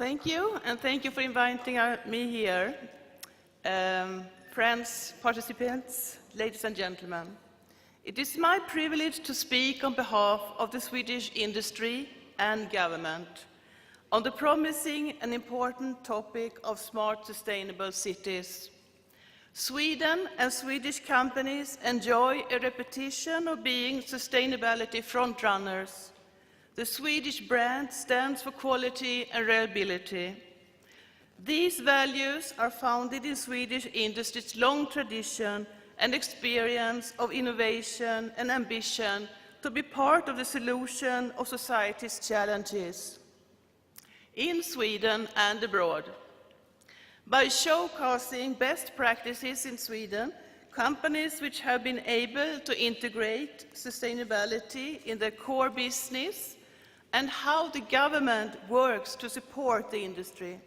Thank you, and thank you for inviting me here. Friends, participants, ladies and gentlemen, it is my privilege to speak on behalf of the Swedish industry and government on the promising and important topic of smart, sustainable cities. Sweden and Swedish companies enjoy a reputation of being sustainability frontrunners. The Swedish brand stands for quality and reliability. These values are founded in Swedish industry's long tradition and experience of innovation and ambition to be part of the solution of society's challenges in Sweden and abroad. By showcasing best practices in Sweden, companies which have been able to integrate sustainability in their core business and how the government works to support the industry.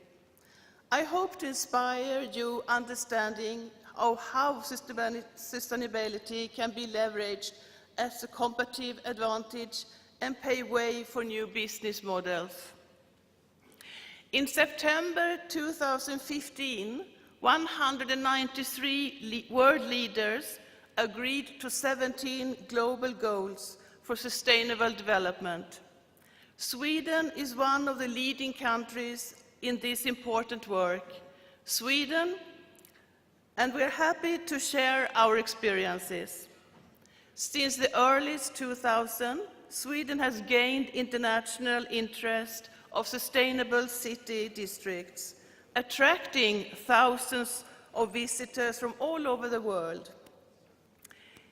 I hope to inspire you understanding of how sustainability can be leveraged as a competitive advantage and pave way for new business models. In September 2015, 193 world leaders agreed to 17 global goals for sustainable development. Sweden is one of the leading countries in this important work. And we are happy to share our experiences. Since the early 2000s, Sweden has gained international interest of sustainable city districts, attracting thousands of visitors from all over the world.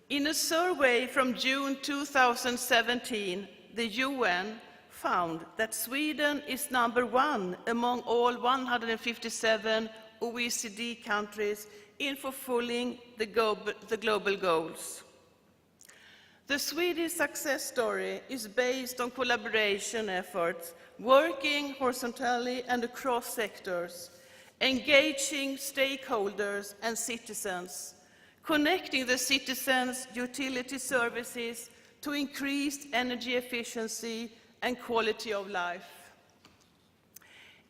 In a survey from June 2017, the UN found that Sweden is #1 among all 157 OECD countries in fulfilling the global goals. The Swedish success story is based on collaboration efforts, working horizontally and across sectors, engaging stakeholders and citizens, connecting the citizens' utility services to increased energy efficiency and quality of life.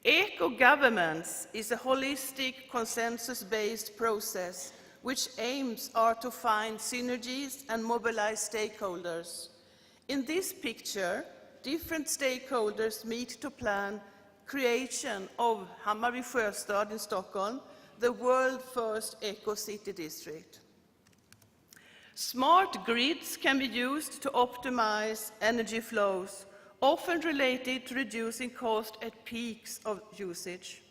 Eco-governance is a holistic, consensus-based process which aims are to find synergies and mobilize stakeholders. In this picture, different stakeholders meet to plan creation of Hammarby Sjöstad in Stockholm, the world's first eco-city district. Smart grids can be used to optimize energy flows, often related to reducing cost at peaks of usage.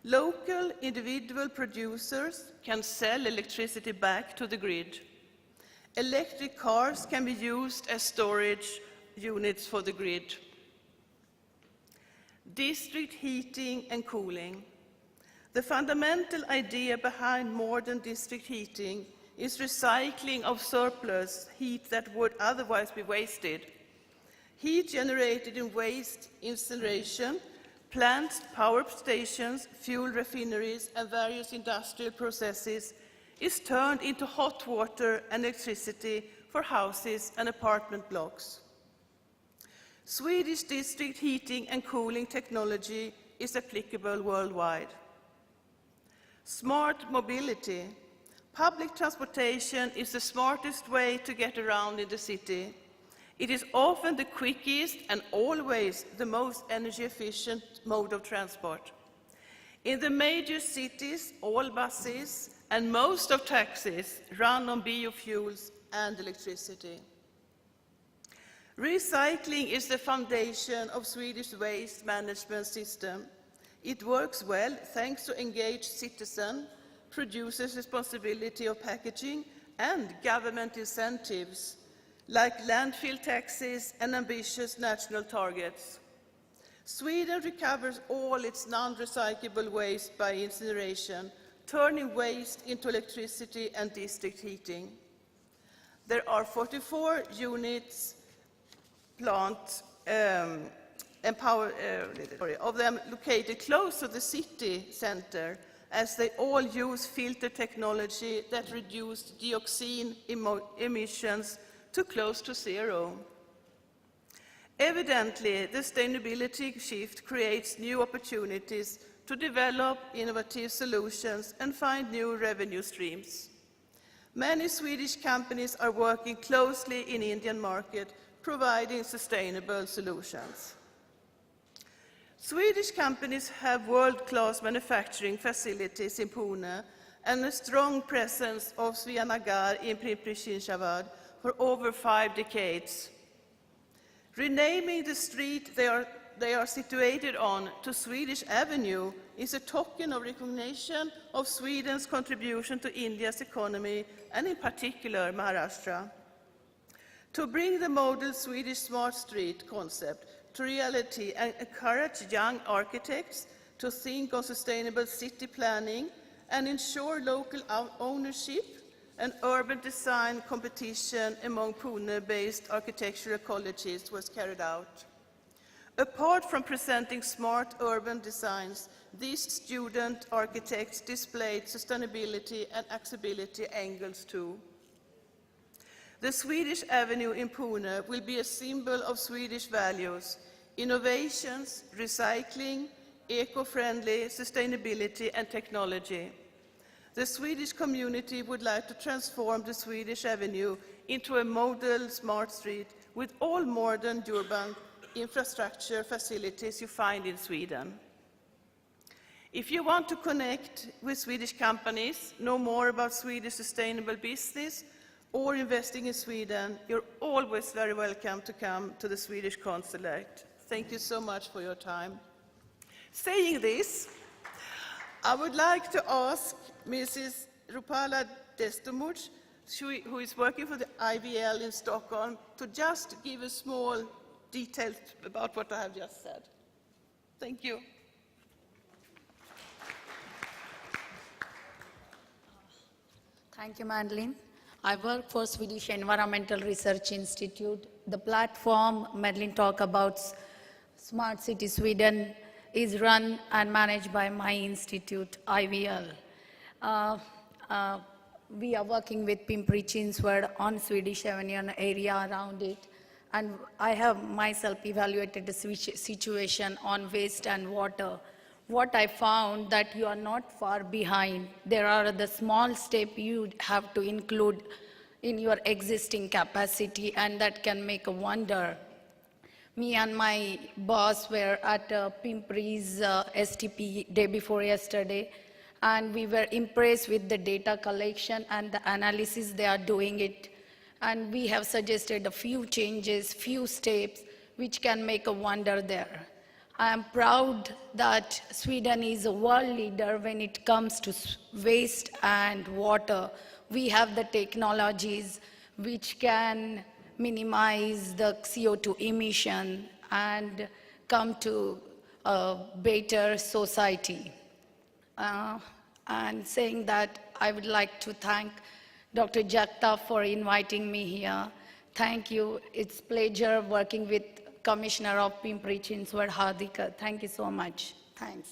Local individual producers can sell electricity back to the grid. Electric cars can be used as storage units for the grid. District heating and cooling. The fundamental idea behind modern district heating is recycling of surplus heat that would otherwise be wasted. Heat generated in waste incineration, plants, power stations, fuel refineries, and various industrial processes is turned into hot water and electricity for houses and apartment blocks. Swedish district heating and cooling technology is applicable worldwide. Smart mobility. Public transportation is the smartest way to get around in the city. It is often the quickest and always the most energy-efficient mode of transport. In the major cities, all buses and most of taxis run on biofuels and electricity. Recycling is the foundation of Swedish waste management system. It works well thanks to engaged citizens, producers' responsibility of packaging, and government incentives like landfill taxes and ambitious national targets. Sweden recovers all its non-recyclable waste by incineration, turning waste into electricity and district heating. There are 44 units plant of them located close to the city center, as they all use filter technology that reduce dioxin emissions to close to zero. Evidently, the sustainability shift creates new opportunities to develop innovative solutions and find new revenue streams. Many Swedish companies are working closely in the Indian market, providing sustainable solutions. Swedish companies have world-class manufacturing facilities in Pune and a strong presence of Srinagar in Pimpri-Chinchwad for over 5 decades. Renaming the street they are situated on to Swedish Avenue is a token of recognition of Sweden's contribution to India's economy and in particular Maharashtra. To bring the model Swedish smart street concept to reality and encourage young architects to think of sustainable city planning and ensure local ownership, an urban design competition among Pune-based architectural colleges was carried out. Apart from presenting smart urban designs, these student architects displayed sustainability and accessibility angles too. The Swedish Avenue in Pune will be a symbol of Swedish values, innovations, recycling, eco-friendly, sustainability and technology. The Swedish community would like to transform the Swedish Avenue into a model smart street with all modern urban infrastructure facilities you find in Sweden. If you want to connect with Swedish companies, know more about Swedish sustainable business, or investing in Sweden, you're always very welcome to come to the Swedish Consulate. Thank you so much for your time. Saying this, I would like to ask Mrs. Rupala Destomuch, who is working for the IVL in Stockholm, to just give a small detail about what I have just said. Thank you. Thank you, Madeleine. I work for Swedish Environmental Research Institute. The platform Madeleine talked about, Smart City Sweden, is run and managed by my institute, IVL. We are working with Pimpri-Chinchwad on Swedish Avenue and area around it. And I have myself evaluated the situation on waste and water. What I found that you are not far behind. There are the small steps you have to include in your existing capacity, and that can make a wonder. Me and my boss were at Pimpri's STP day before yesterday, and we were impressed with the data collection and the analysis they are doing it. And we have suggested a few changes, few steps, which can make a wonder there. I am proud that Sweden is a world leader when it comes to waste and water. We have the technologies which can minimize the CO2 emission and come to a better society. And saying that, I would like to thank Dr. Jagtap for inviting me here. Thank you. It's a pleasure working with Commissioner of Pimpri-Chinchwad, Hardikar. Thank you so much. Thanks.